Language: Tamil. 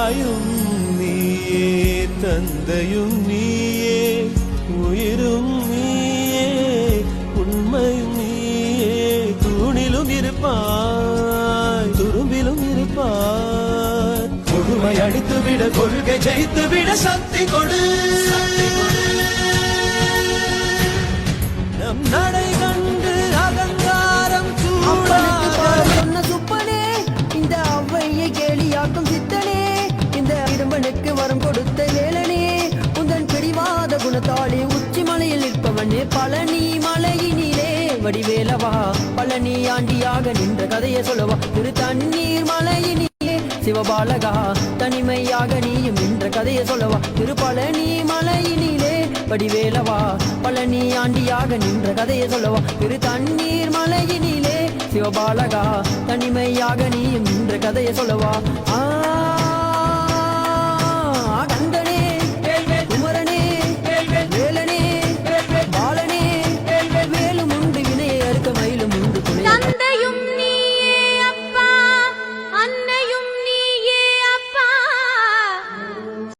தாயும் நீயே தந்தையும் நீயே உயிரும் நீயே உண்மையும் நீயே தூணிலும் இருப்பாய் துரும்பிலும் இருப்பாய் கொடுமை அடித்துவிட கொள்கை ஜெயித்துவிட சக்தி கொடு நம் நடை கண்டு அகங்காரம் சொன்ன சுப்பனே இந்த அவ்வையை கேலியாக்கும் சித்தனே இந்த இடும்பனுக்கு வரம் கொடுத்த வேலனே உந்தன் பிடிவாத குணத்தாலே உச்சி மலையில் நிற்பவனே பழனி மலையினிலே வடிவேலவா பழனி ஆண்டியாக நின்ற கதையை சொல்லவா திரு தண்ணீர் மலையினிலே சிவபாலகா தனிமையாக நீயும் நின்ற கதையை சொல்லவா திரு பழனி மலையினிலே வடிவேலவா பழனி ஆண்டியாக நின்ற கதையை சொல்லவா திரு தண்ணீர் மலையினிலே சிவபாலகா தனிமையாக நீயும் நின்ற கதையை சொல்லவா